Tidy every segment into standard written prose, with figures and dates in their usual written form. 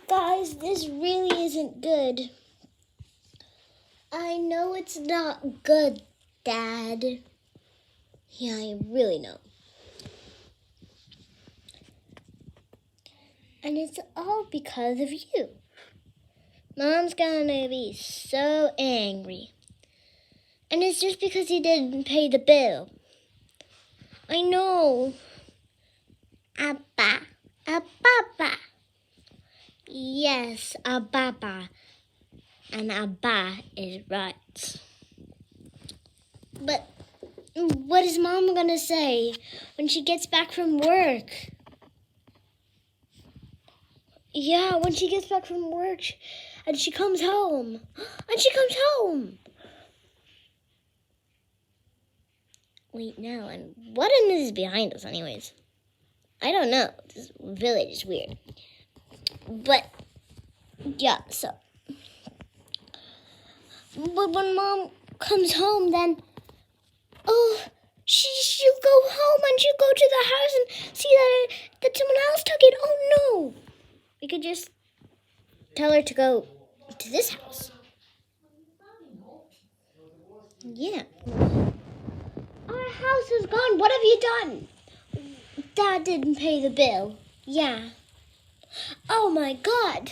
Guys, this really isn't good. I know it's not good, Dad. Yeah, I really know. And it's all because of you. Mom's gonna be so angry. And it's just because you didn't pay the bill. I know. Abba. Ababa. Yes, Ababa. And Abba is right. But what is Mom gonna say when she gets back from work? Yeah, when she gets back from work and she comes home. And she comes home. Wait, now, and what is behind us anyways? I don't know. This village is weird. But, yeah, so. But when Mom comes home, then, she'll go home and she'll go to the house and see that someone else took it. Oh, no. We could just tell her to go to this house. Yeah. Our house is gone. What have you done? Dad didn't pay the bill. Yeah. Oh my God.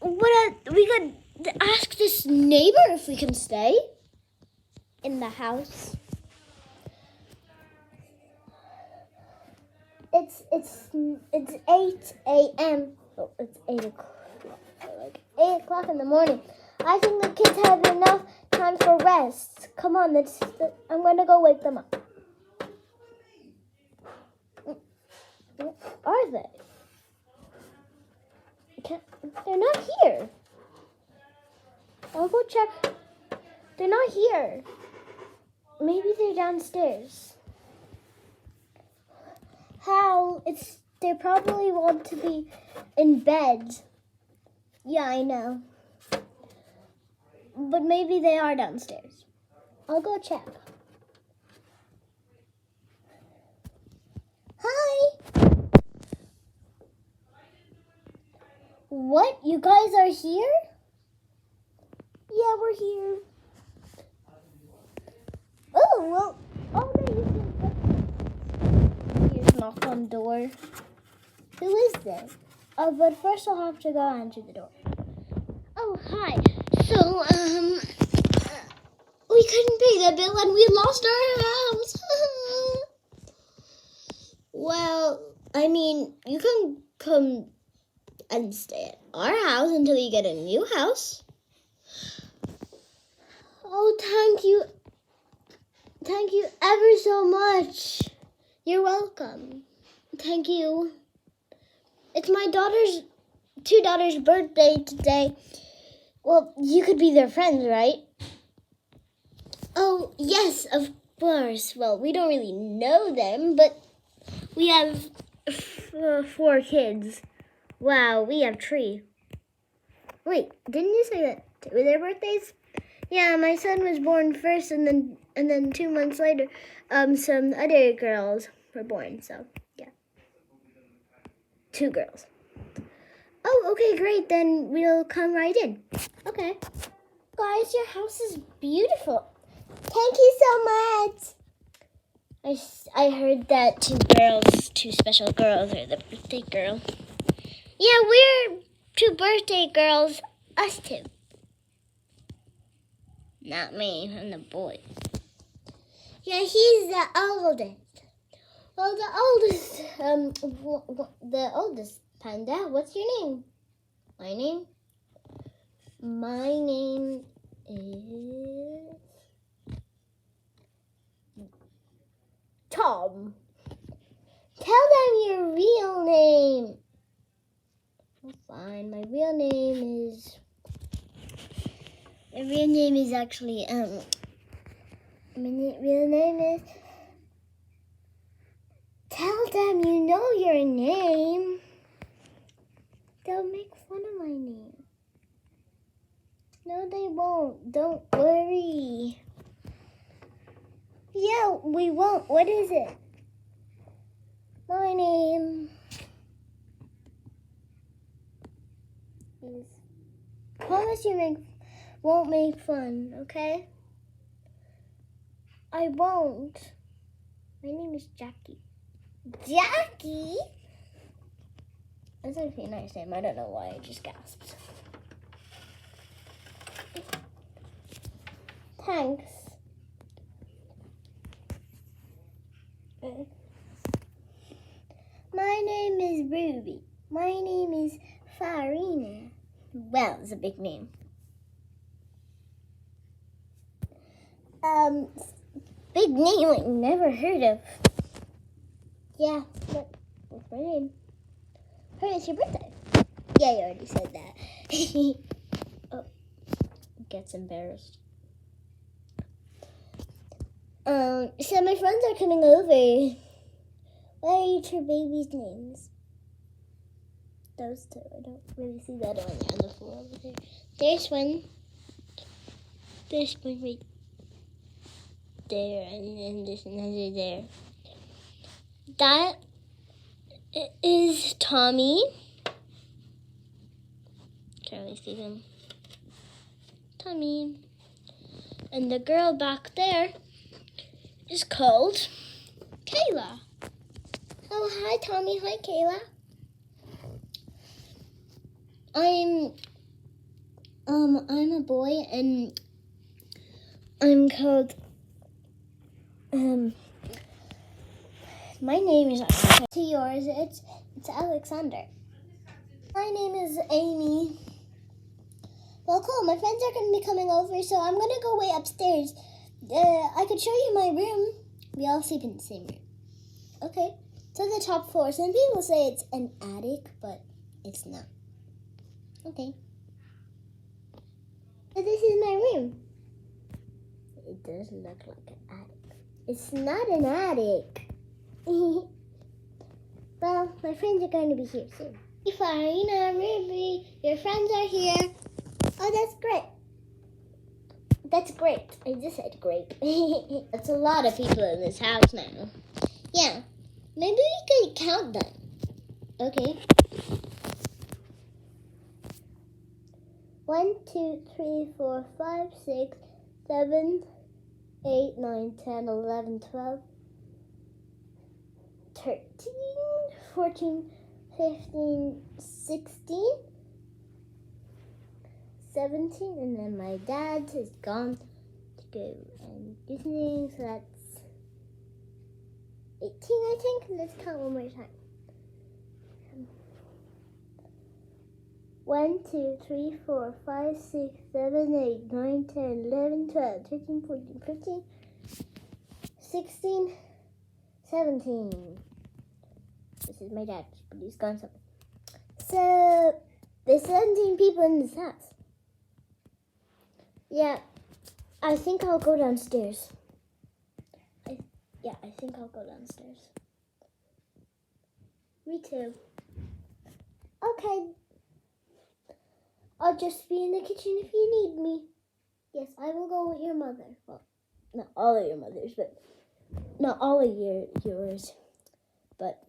We could ask this neighbor if we can stay in the house. It's 8 a.m. Oh, it's 8 o'clock. Like 8 o'clock in the morning. I think the kids have enough time for rest. Come on, I'm going to go wake them up. Where are they? They're not here. I'll go check. They're not here. Maybe they're downstairs. How? They probably want to be in bed. Yeah, I know. But maybe they are downstairs. I'll go check. Hi. What? You guys are here? Yeah, we're here. Oh, well, here's a knock on the door. Who is this? Oh, but first I'll have to go answer the door. Oh, hi. So, we couldn't pay the bill and we lost our house. Well, I mean, you can come and stay at our house until you get a new house. Oh, thank you. Thank you ever so much. You're welcome. Thank you. It's my two daughters' birthday today. Well, you could be their friends, right? Oh, yes, of course. Well, we don't really know them, but we have 4 kids. Wow, we have 3. Wait, didn't you say that 2 of their birthdays? Yeah, my son was born first, and then 2 months later, some other girls were born. So yeah, 2 girls. Oh, okay, great. Then we'll come right in. Okay, guys, your house is beautiful. Thank you so much. I heard that 2 special girls are the birthday girl. Yeah, we're 2 birthday girls. Us 2. Not me, I'm the boy. Yeah, he's the oldest. Well, the oldest panda. What's your name? My name? My name is Tom. Tell them your real name. Oh, fine. My real name is actually my real name is. Tell them you know your name. They'll make fun of my name. No, they won't. Don't worry. Yeah, we won't. What is it? My name Please. Promise you won't make fun, okay? I won't. My name is Jackie. Jackie? That's actually a nice name. I don't know why I just gasped. Thanks. My name is Ruby. My name is Farina. Well, it's a big name. Big name I never heard of. Yeah, what's my name? Hey, it's your birthday. Yeah, you already said that. Oh, gets embarrassed. So my friends are coming over. What are each your babies' names? Those two. I don't really see that on the other floor over there. There's one. There's one right there, and then there's another there. That is Tommy. Can't really see him. Tommy. And the girl back there is called Kayla. Oh, hi, Tommy. Hi, Kayla. I'm a boy, and I'm called, my name is, to yours, it's Alexander. My name is Amy. Well, cool, my friends are going to be coming over, so I'm going to go way upstairs. I could show you my room. We all sleep in the same room. Okay, it's on the top floor. Some people say it's an attic, but it's not. Okay. So this is my room. It does look like an attic. It's not an attic. Well, my friends are going to be here soon. Hey, Farina, Ruby, your friends are here. Oh, that's great. That's great. I just said great. That's a lot of people in this house now. Yeah. Maybe we could count them. Okay. 1, 2, 3, 4, 5, 6, 7, 8, 9, 10, 11, 12, 13, 14, 15, 16, 17, and then my dad is gone to go and do something, so that's 18, I think. Let's count one more time. 1, 2, 3, 4, 5, 6, 7, 8, 9, 10, 11, 12, 13, 14, 15, 16, 17. This is my dad, but he's gone somewhere. So, there's 17 people in this house. Yeah, I think I'll go downstairs. I think I'll go downstairs. Me too. Okay. I'll just be in the kitchen if you need me. Yes, I will go with your mother. Well, not all of your mothers, but not all of yours, but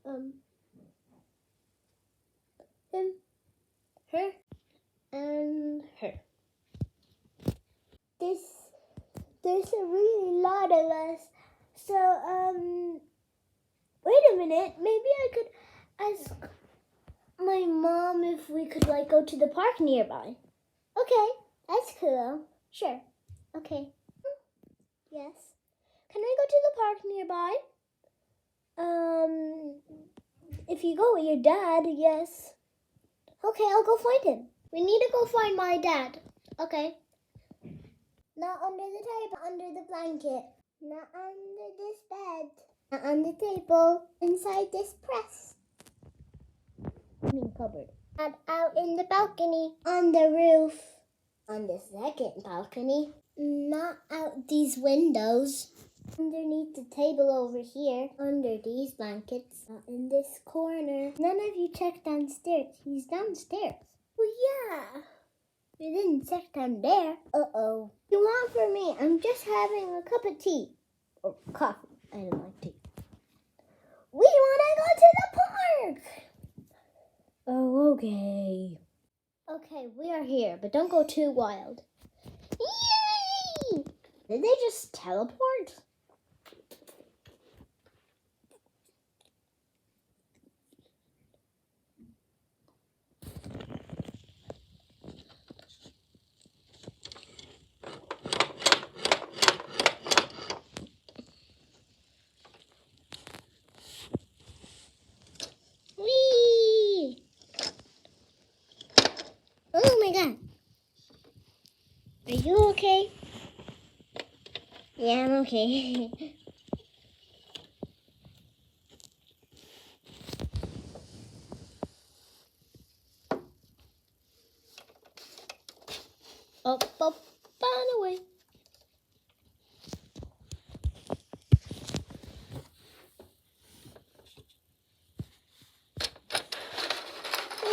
him. Him, her, and her. There's a really lot of us. So, wait a minute. Maybe I could ask my mom if we could, go to the park nearby. Okay, that's cool. Sure. Okay. Yes. Can I go to the park nearby? If you go with your dad, yes. Okay, I'll go find him. We need to go find my dad. Okay. Not under the table, under the blanket. Not under this bed. Not on the table. Inside this press. Cupboard. Not out in the balcony. On the roof. On the second balcony. Not out these windows. Underneath the table over here. Under these blankets. Not in this corner. None of you checked downstairs. He's downstairs. Well, yeah. You didn't check down there. Uh-oh. You want for me? I'm just having a cup of tea. Or coffee. I don't like tea. We want Okay, we are here, but don't go too wild. Yay! Did they just teleport? Whee! Oh my god. Are you okay? Yeah, I'm okay. Up, and away.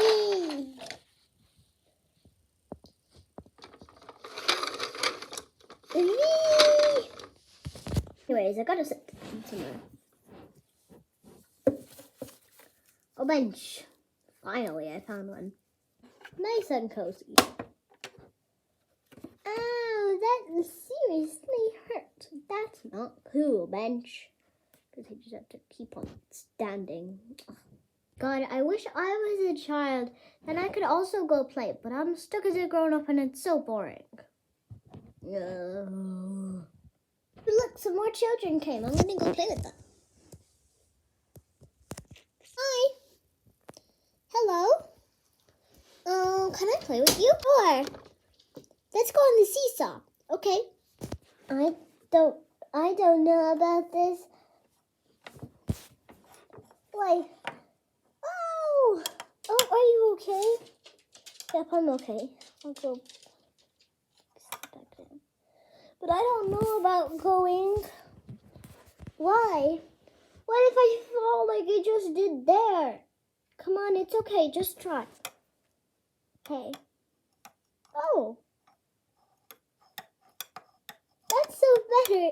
Whee! Whee! Anyways, I gotta sit somewhere. A bench. Finally, I found one. Nice and cozy. Ow, that seriously hurt. That's not cool, bench. Because I just have to keep on standing. God, I wish I was a child and I could also go play, but I'm stuck as a grown-up and it's so boring. No. Look, some more children came. I'm gonna go play with them. Hi. Hello. Can I play with you? Sure. Let's go on the seesaw. Okay. I don't know about this. Why? Oh, are you okay? Yep, I'm okay. I'll go back down. But I don't know about going. Why? What if I fall like I just did there? Come on, it's okay. Just try. Okay. Oh. That's so better.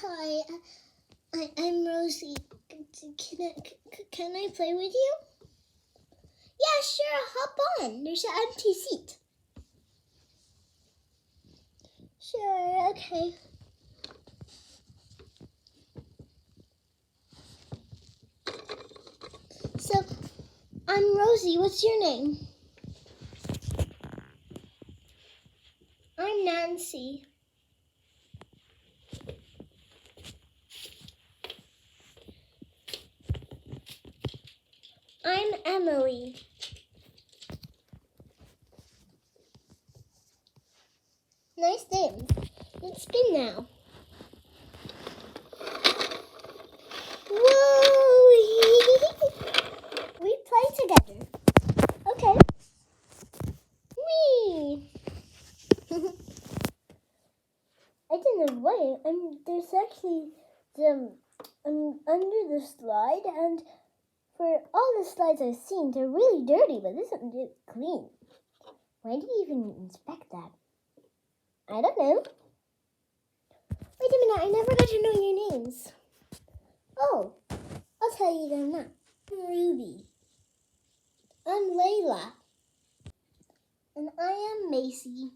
Hi, I'm Rosie. Can I play with you? Yeah, sure. Hop on. There's an empty seat. Sure. Okay. So, I'm Rosie. What's your name? I'm Nancy. I'm Emily. Nice name. Let's spin now. Whoa! We play together. Okay. Whee! I don't know why. There's actually under the slide, and for all the slides I've seen, they're really dirty, but this isn't clean. Why did you even inspect that? I don't know. Wait a minute, I never got to know your names. Oh, I'll tell you them now. I'm Ruby. I'm Layla. And I am Macy.